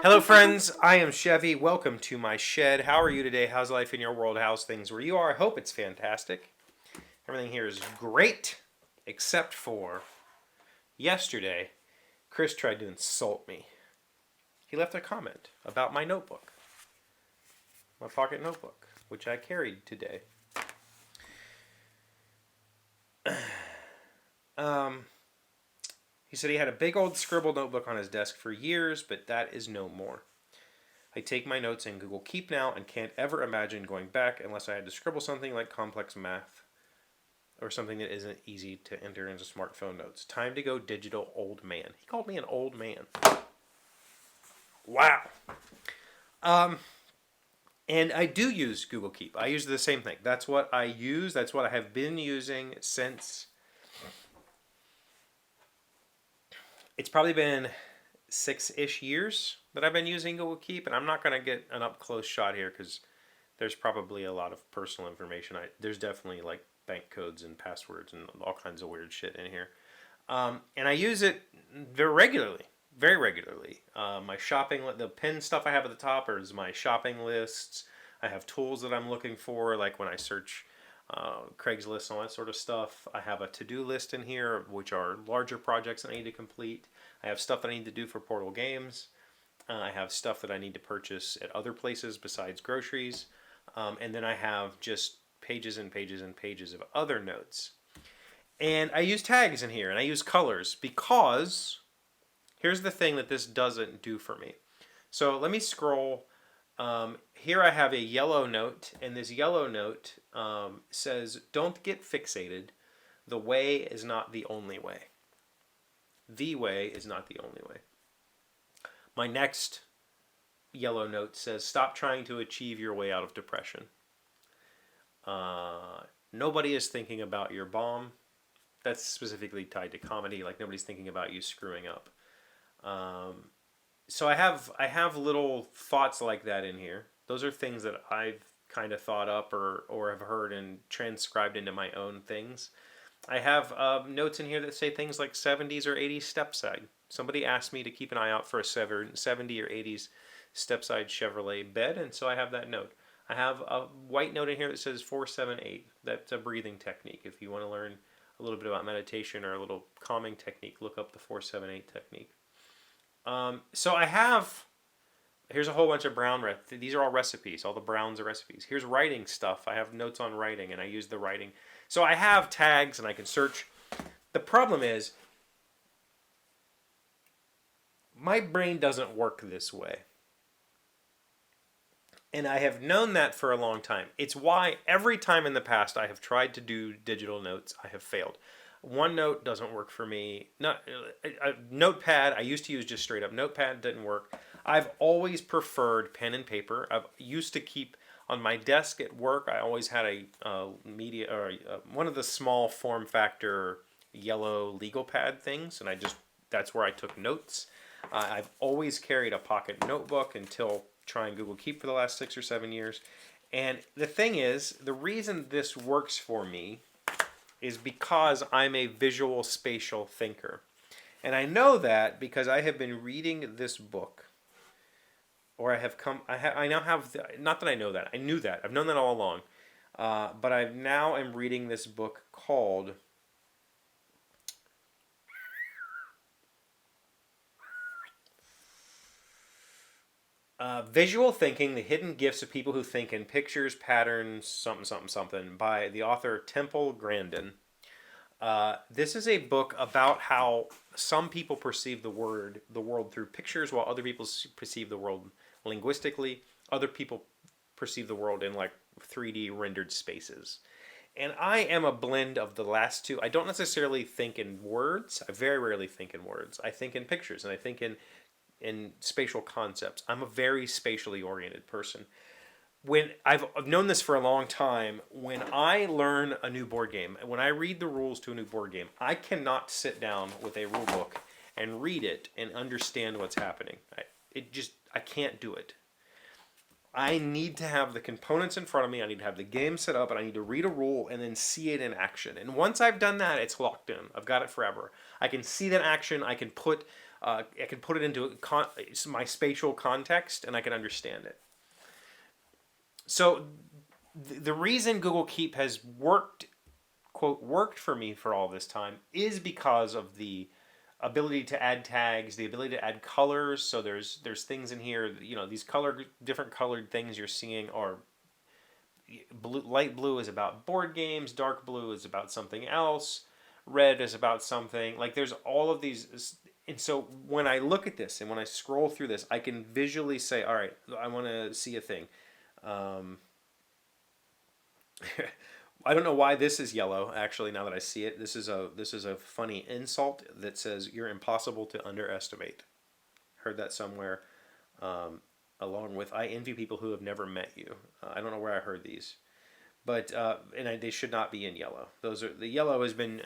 Hello, friends. I am Chevy. Welcome to my shed. How are you today? How's life in your world? How's things where you are? I hope it's fantastic. Everything here is great, except for yesterday, Chris tried to insult me. He left a comment about my notebook, my pocket notebook, which I carried today. Um, he said he had a big old scribble notebook on his desk for years, but that is no more. I take my notes in Google Keep now and can't ever imagine going back unless I had to scribble something like complex math or something that isn't easy to enter into smartphone notes. Time to go digital, old man. He called me an old man. Wow. And I do use Google Keep. I use the same thing. That's what I use. That's what I have been using since. It's probably been 6-ish years that I've been using Google Keep, and I'm not going to get an up close shot here because there's probably a lot of personal information. There's definitely like bank codes and passwords and all kinds of weird shit in here. And I use it very regularly, very regularly. My shopping, the pin stuff I have at the top is my shopping lists. I have tools that I'm looking for, like when I search Craigslist and all that sort of stuff. I have a to-do list in here, which are larger projects that I need to complete. I have stuff that I need to do for Portal Games. I have stuff that I need to purchase at other places besides groceries. And then I have just pages and pages and pages of other notes. And I use tags in here, and I use colors because here's the thing that this doesn't do for me. So let me scroll. Here I have a yellow note, and this yellow note says, "Don't get fixated. The way is not the only way." The way is not the only way. My next yellow note says, "Stop trying to achieve your way out of depression." Nobody is thinking about your bomb. That's specifically tied to comedy. Like nobody's thinking about you screwing up. So I have little thoughts like that in here. Those are things that I've kind of thought up or have heard and transcribed into my own things. I have notes in here that say things like 70s or 80s stepside. Somebody asked me to keep an eye out for a 70 or 80s stepside Chevrolet bed, and so I have that note. I have a white note in here that says 478. That's a breathing technique. If you want to learn a little bit about meditation or a little calming technique, look up the 478 technique. So I have, here's a whole bunch of brown, these are all recipes. All the browns are recipes. Here's writing stuff. I have notes on writing, and I use the writing. So I have tags, and I can search. The problem is, my brain doesn't work this way. And I have known that for a long time. It's why every time in the past I have tried to do digital notes, I have failed. OneNote doesn't work for me. Notepad, I used to use just straight up Notepad, didn't work. I've always preferred pen and paper. I've used to keep on my desk at work. I always had a media or one of the small form factor yellow legal pad things, and that's where I took notes. I've always carried a pocket notebook until trying Google Keep for the last 6 or 7 years. And the thing is, the reason this works for me is because I'm a visual spatial thinker. And I know that because I have been reading this book, or I now have, not that I know that, I knew that, I've known that all along, but I now am reading this book called Visual Thinking, The Hidden Gifts of People Who Think in Pictures, Patterns, something, something, something, by the author Temple Grandin. This is a book about how some people perceive the world through pictures, while other people perceive the world linguistically. Other people perceive the world in like 3D rendered spaces. And I am a blend of the last two. I don't necessarily think in words. I very rarely think in words. I think in pictures, and I think in spatial concepts. I'm a very spatially oriented person. When I've known this for a long time, when I learn a new board game, when I read the rules to a new board game, I cannot sit down with a rule book and read it and understand what's happening. I can't do it. I need to have the components in front of me. I need to have the game set up, and I need to read a rule and then see it in action. And once I've done that, it's locked in. I've got it forever. I can see that action. I can put I can put it into my spatial context, and I can understand it. So the reason Google Keep has worked, quote, worked for me for all this time is because of the ability to add tags, the ability to add colors. So there's things in here, these different colored things you're seeing are blue. Light blue is about board games, dark blue is about something else, red is about something. Like there's all of these. And so when I look at this and when I scroll through this, I can visually say, all right, I want to see a thing. I don't know why this is yellow. Actually, now that I see it, this is a funny insult that says you're impossible to underestimate. Heard that somewhere. Along with I envy people who have never met you. I don't know where I heard these, but they should not be in yellow. The yellow has been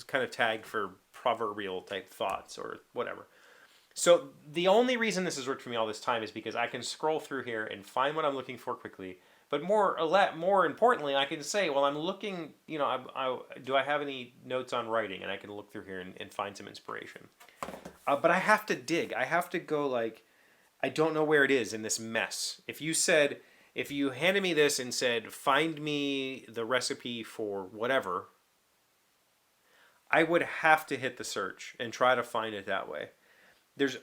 kind of tagged for proverbial type thoughts or whatever. So the only reason this has worked for me all this time is because I can scroll through here and find what I'm looking for quickly. But more importantly, I can say, well, I'm looking, do I have any notes on writing? And I can look through here and find some inspiration. But I have to dig. I have to go I don't know where it is in this mess. If you handed me this and said, find me the recipe for whatever, I would have to hit the search and try to find it that way.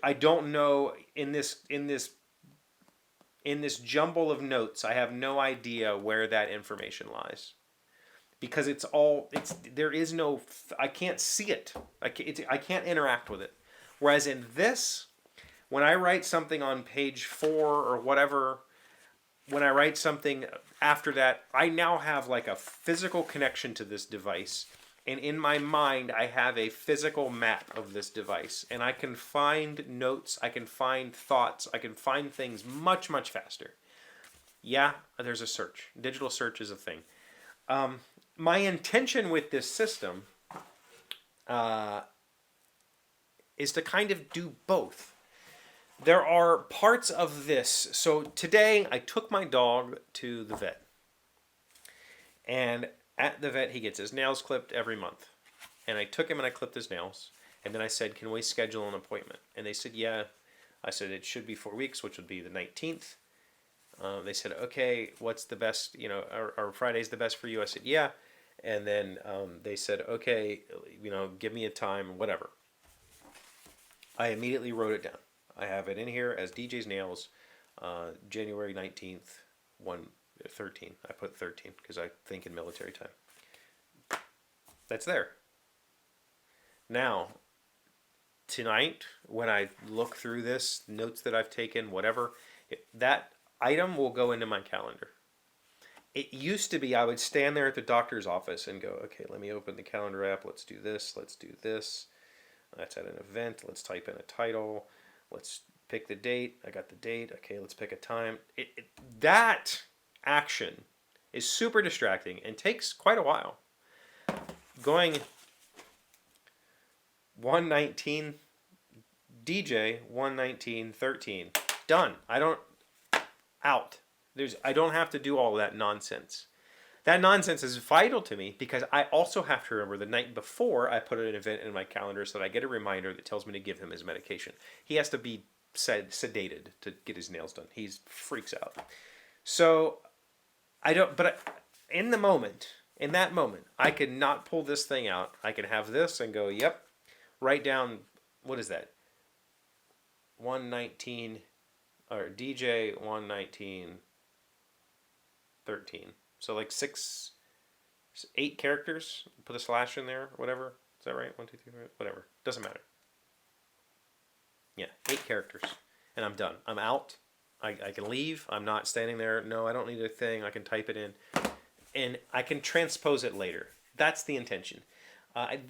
I don't know in this jumble of notes, I have no idea where that information lies, because there is no, I can't see it. I can't interact with it. Whereas in this, when I write something on page 4 or whatever, when I write something after that, I now have like a physical connection to this device. And in my mind, I have a physical map of this device. And I can find notes, I can find thoughts, I can find things much, much faster. Yeah, there's a search. Digital search is a thing. My intention with this system is to kind of do both. There are parts of this. So today, I took my dog to the vet. And at the vet, he gets his nails clipped every month. And I took him and I clipped his nails. And then I said, can we schedule an appointment? And they said, yeah. I said, it should be 4 weeks, which would be the 19th. They said, okay, what's the best, are Fridays the best for you? I said, yeah. And then they said, okay, give me a time, whatever. I immediately wrote it down. I have it in here as DJ's Nails, January 19th, 13. I put 13 because I think in military time. That's there. Now, tonight, when I look through this, notes that I've taken, whatever, that item will go into my calendar. It used to be I would stand there at the doctor's office and go, okay, let me open the calendar app. Let's do this. Let's do this. That's at an event. Let's type in a title. Let's pick the date. I got the date. Okay, let's pick a time. That action is super distracting and takes quite a while. Going 119 DJ 119:13 done. I don't have to do all of that nonsense. That nonsense is vital to me because I also have to remember the night before I put an event in my calendar so that I get a reminder that tells me to give him his medication. He has to be sedated to get his nails done. He freaks out. So in that moment, I could not pull this thing out. I could have this and go, yep, write down, what is that? 119, or DJ 119:13. So like 8 characters, put a slash in there, whatever. Is that right? 1, 2, 3, 4, whatever. Doesn't matter. Yeah, 8 characters. And I'm done. I'm out. I can leave. I'm not standing there. No, I don't need a thing. I can type it in. And I can transpose it later. That's the intention.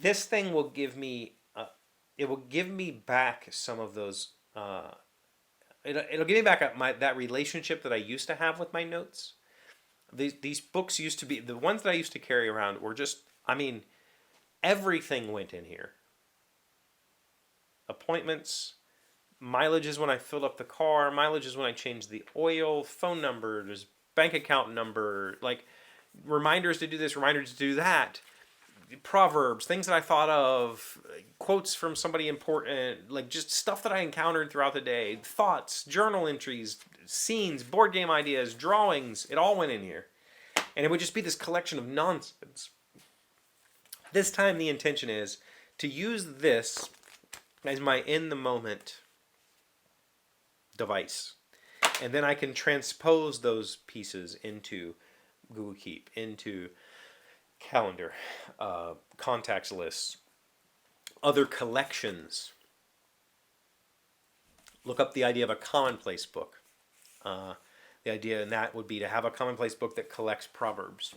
This thing will give me, it will give me back some of those, it'll give me back that relationship that I used to have with my notes. These books used to be, the ones that I used to carry around were just, everything went in here. Appointments, mileage is when I filled up the car, mileage is when I changed the oil, phone numbers, bank account number, like reminders to do this, reminders to do that. proverbs, things that I thought of, quotes from somebody important, like just stuff that I encountered throughout the day, thoughts, journal entries, scenes, board game ideas, drawings. It all went in here. And it would just be this collection of nonsense. This time the intention is to use this as my in the moment device. And then I can transpose those pieces into Google Keep, into calendar, contacts lists, other collections. Look up the idea of a commonplace book. The idea in that would be to have a commonplace book that collects proverbs.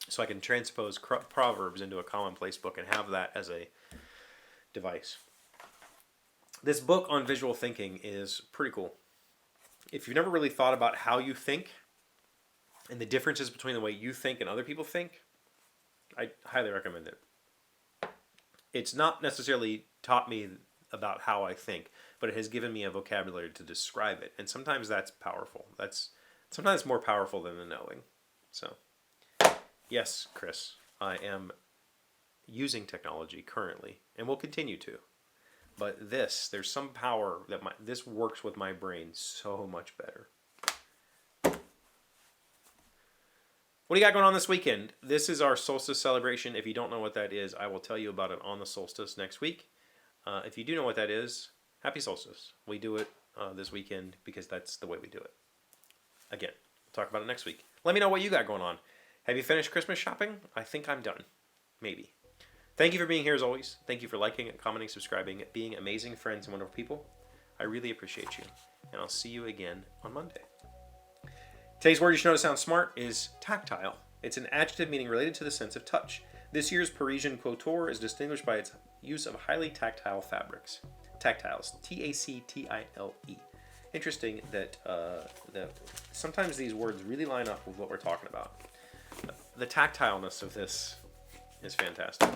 So I can transpose proverbs into a commonplace book and have that as a device. This book on visual thinking is pretty cool. If you've never really thought about how you think and the differences between the way you think and other people think, I highly recommend it. It's not necessarily taught me about how I think, but it has given me a vocabulary to describe it. And sometimes that's powerful. That's sometimes more powerful than the knowing. So, yes, Chris, I am using technology currently and will continue to. But there's some power that this works with my brain so much better. What do you got going on this weekend? This is our solstice celebration. If you don't know what that is, I will tell you about it on the solstice next week. If you do know what that is, happy solstice. We do it this weekend because that's the way we do it. Again, we'll talk about it next week. Let me know what you got going on. Have you finished Christmas shopping? I think I'm done. Maybe. Thank you for being here as always. Thank you for liking, commenting, subscribing, being amazing friends and wonderful people. I really appreciate you. And I'll see you again on Monday. Today's word you should know to sound smart is tactile. It's an adjective meaning related to the sense of touch. This year's Parisian couture is distinguished by its use of highly tactile fabrics. Tactiles. T-A-C-T-I-L-E. Interesting that sometimes these words really line up with what we're talking about. The tactileness of this is fantastic.